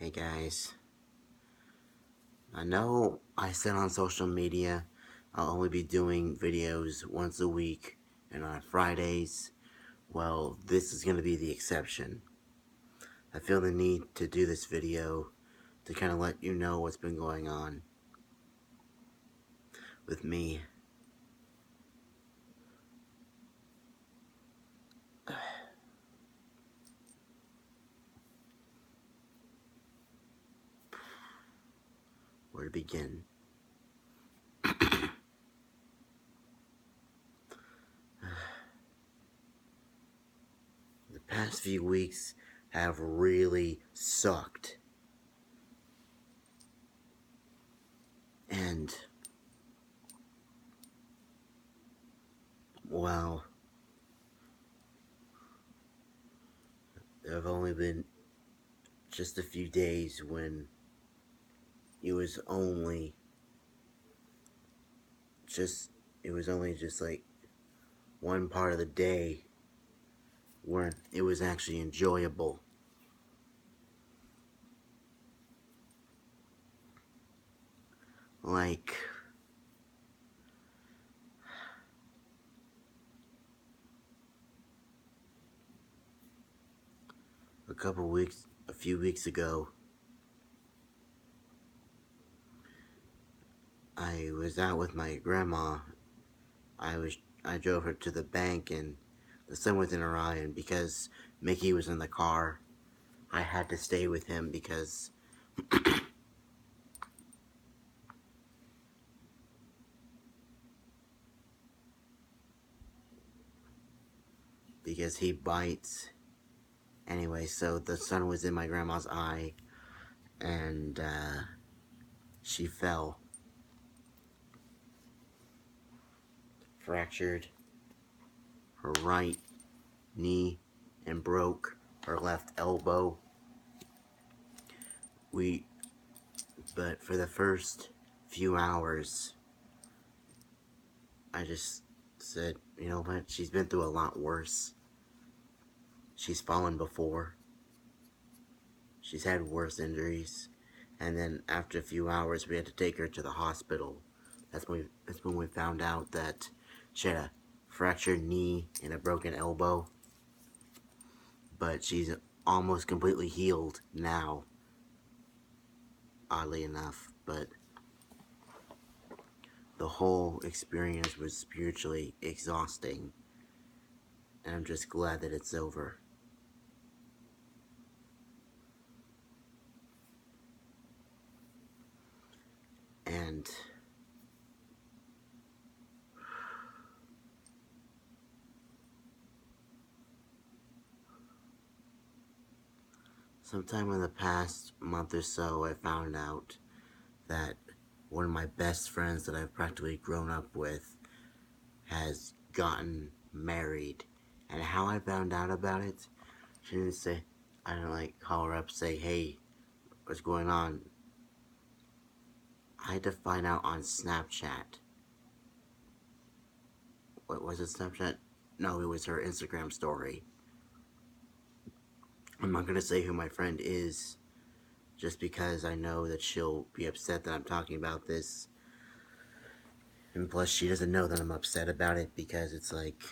Hey guys, I know I said on social media I'll only be doing videos once a week and on Fridays. Well, this is going to be the exception. I feel the need to do this video to kind of let you know what's been going on with me. Where to begin? The past few weeks have really sucked. And, well, there have only been just a few days when it was only just like one part of the day where it was actually enjoyable. Like, a few weeks ago, I was out with my grandma. I drove her to the bank and the sun was in her eye, and because Mickey was in the car, I had to stay with him because he bites. Anyway, so the sun was in my grandma's eye, and she fell, fractured her right knee, and broke her left elbow. But for the first few hours, I just said, you know what, she's been through a lot worse. She's fallen before. She's had worse injuries. And then after a few hours, we had to take her to the hospital. That's when we found out that she had a fractured knee and a broken elbow. But she's almost completely healed now, oddly enough. But the whole experience was spiritually exhausting. And I'm just glad that it's over. And sometime in the past month or so, I found out that one of my best friends that I've practically grown up with has gotten married. And how I found out about it, she didn't say, I didn't like call her up, say, hey, what's going on? I had to find out on Snapchat. What was it, Snapchat? No, it was her Instagram story. I'm not gonna say who my friend is, just because I know that she'll be upset that I'm talking about this. And plus, she doesn't know that I'm upset about it because it's like,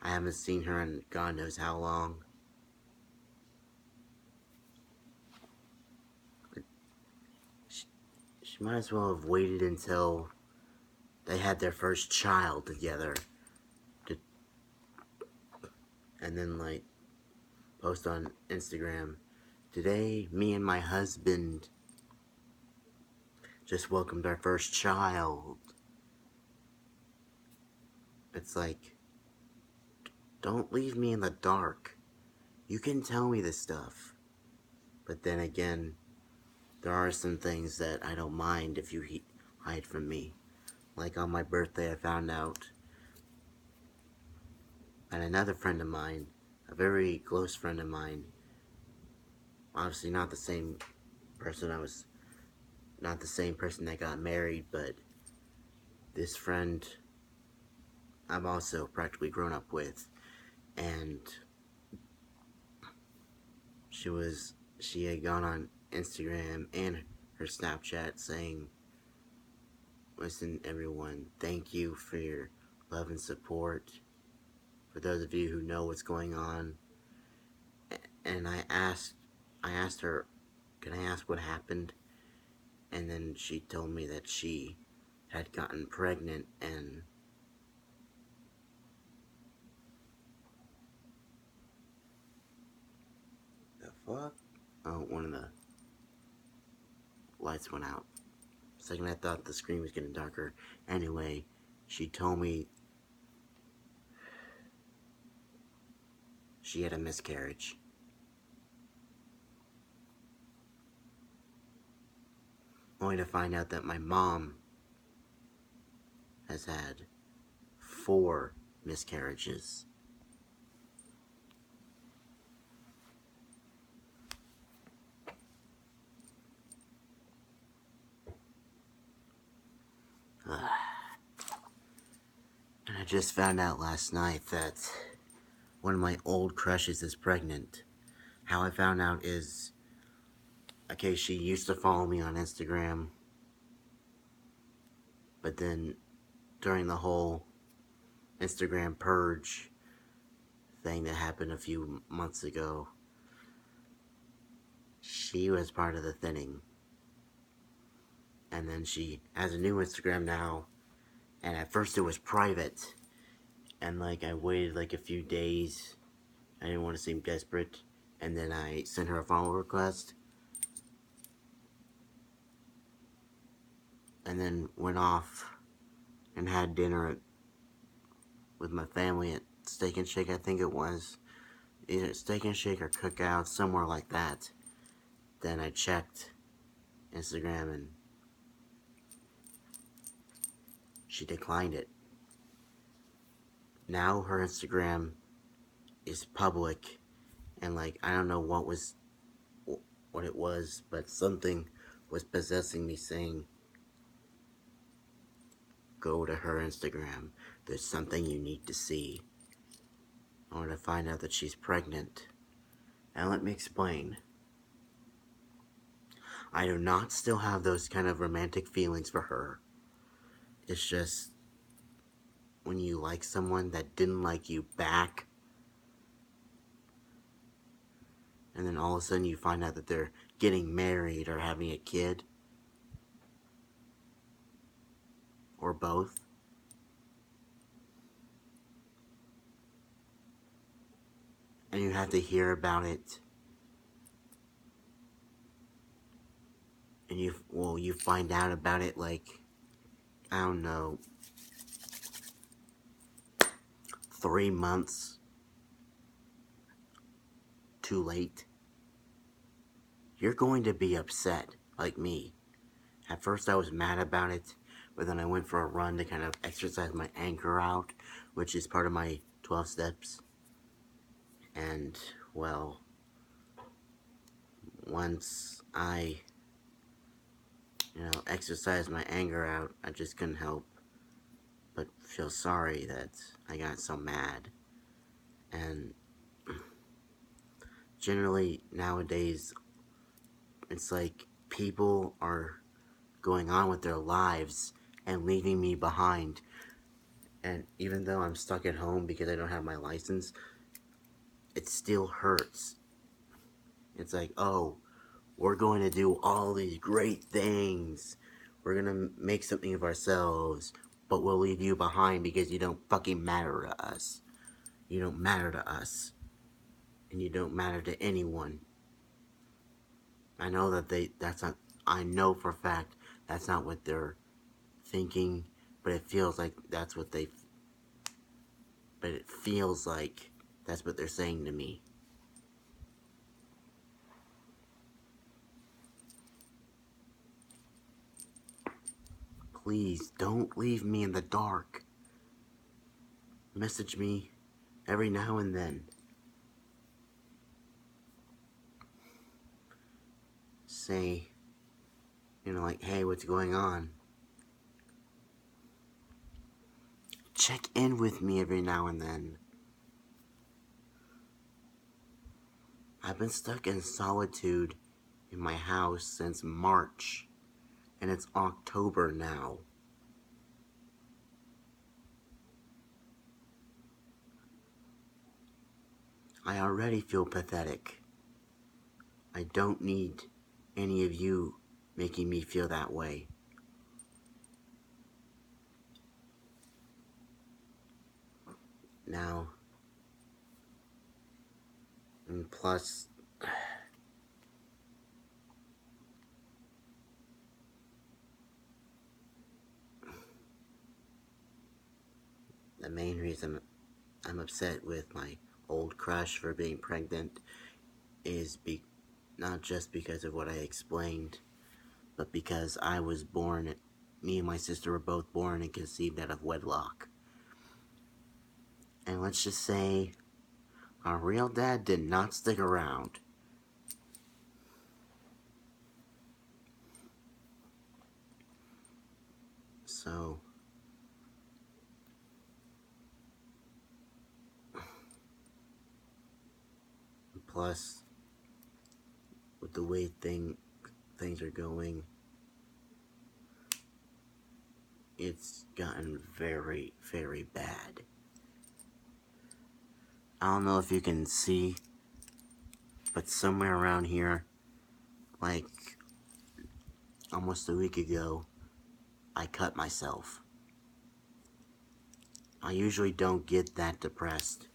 I haven't seen her in God knows how long. She might as well have waited until they had their first child together and then, like, post on Instagram, today, me and my husband just welcomed our first child. It's like, don't leave me in the dark. You can tell me this stuff. But then again, there are some things that I don't mind if you hide from me. Like on my birthday, I found out that another friend of mine, a very close friend of mine, obviously not the same person not the same person that got married, but this friend I've also practically grown up with, and she was she had gone on Instagram and her Snapchat saying, "Listen, everyone, thank you for your love and support. For those of you who know what's going on." And I asked her, "Can I ask what happened?" And then she told me that she had gotten pregnant and the fuck? Oh, one of the lights went out. Second, I thought the screen was getting darker. Anyway, she told me she had a miscarriage. Only to find out that my mom has had 4 miscarriages. And I just found out last night that one of my old crushes is pregnant. How I found out is, okay, she used to follow me on Instagram, but then during the whole Instagram purge thing that happened a few months ago, she was part of the thinning. And then she has a new Instagram now, and at first it was private, and like I waited like a few days. I didn't want to seem desperate, and then I sent her a follow request, and then went off and had dinner with my family at Steak and Shake, I think it was. Either Steak and Shake or Cookout, somewhere like that. Then I checked Instagram and she declined it. Now her Instagram is public, and like I don't know what it was, but something was possessing me saying, "Go to her Instagram. There's something you need to see." I want to find out that she's pregnant. Now let me explain. I do not still have those kind of romantic feelings for her. It's just when you like someone that didn't like you back, and then all of a sudden you find out that they're getting married or having a kid, or both, and you have to hear about it, and you find out about it like, I don't know, 3 months too late. You're going to be upset, like me. At first I was mad about it, but then I went for a run to kind of exercise my anger out, which is part of my 12 steps. And, well, once I, exercised my anger out, I just couldn't help but feel sorry that I got so mad. And generally, nowadays, it's like people are going on with their lives and leaving me behind. And even though I'm stuck at home because I don't have my license, it still hurts. It's like, oh, we're going to do all these great things. We're going to make something of ourselves, but we'll leave you behind because you don't fucking matter to us. You don't matter to us. And you don't matter to anyone. I know that I know for a fact that's not what they're thinking, but it feels like that's what they're saying to me. Please, don't leave me in the dark. Message me every now and then. Say, like, hey, what's going on? Check in with me every now and then. I've been stuck in solitude in my house since March, and it's October now. I already feel pathetic. I don't need any of you making me feel that way. Now, and plus, the main reason I'm upset with my old crush for being pregnant is not just because of what I explained, but because me and my sister were both born and conceived out of wedlock. And let's just say, our real dad did not stick around. So, plus, with the way things are going, it's gotten very, very bad. I don't know if you can see, but somewhere around here, like almost a week ago, I cut myself. I usually don't get that depressed.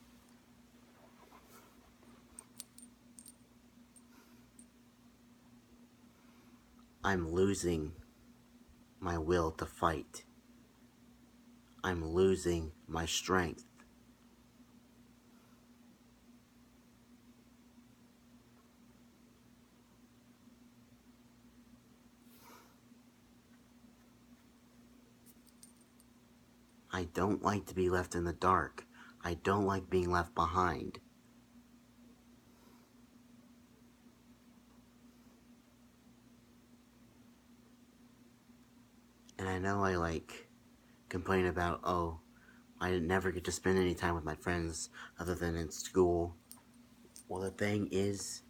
I'm losing my will to fight. I'm losing my strength. I don't like to be left in the dark. I don't like being left behind. And I know I complain about, oh, I never get to spend any time with my friends other than in school. Well, the thing is,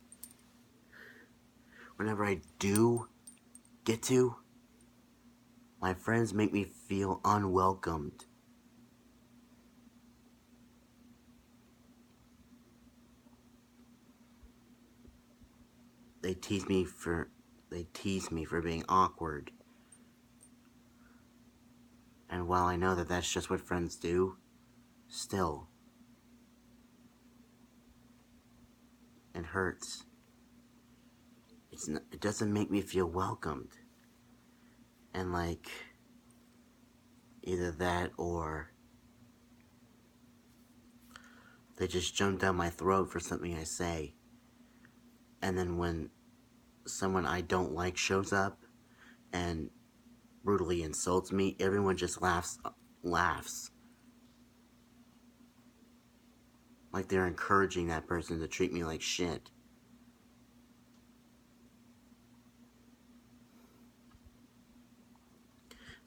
whenever I do get to, my friends make me feel unwelcomed. They tease me for being awkward. And while I know that that's just what friends do, still, it hurts. It doesn't make me feel welcomed. And either that or they just jump down my throat for something I say. And then when someone I don't like shows up and brutally insults me, everyone just laughs. Like they're encouraging that person to treat me like shit.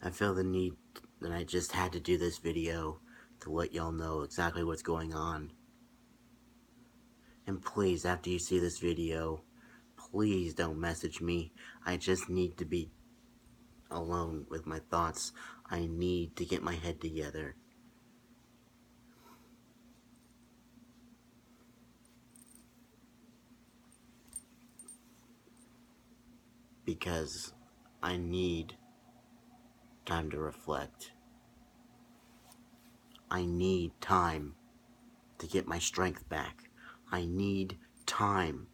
I feel the need that I just had to do this video to let y'all know exactly what's going on. And please, after you see this video, please don't message me. I just need to be alone with my thoughts. I need to get my head together. Because I need time to reflect. I need time to get my strength back. I need time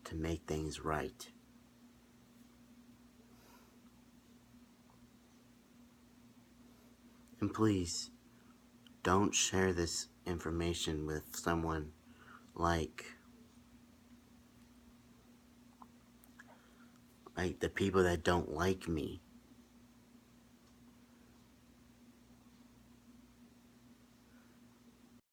to make things right. And please, don't share this information with someone like the people that don't like me.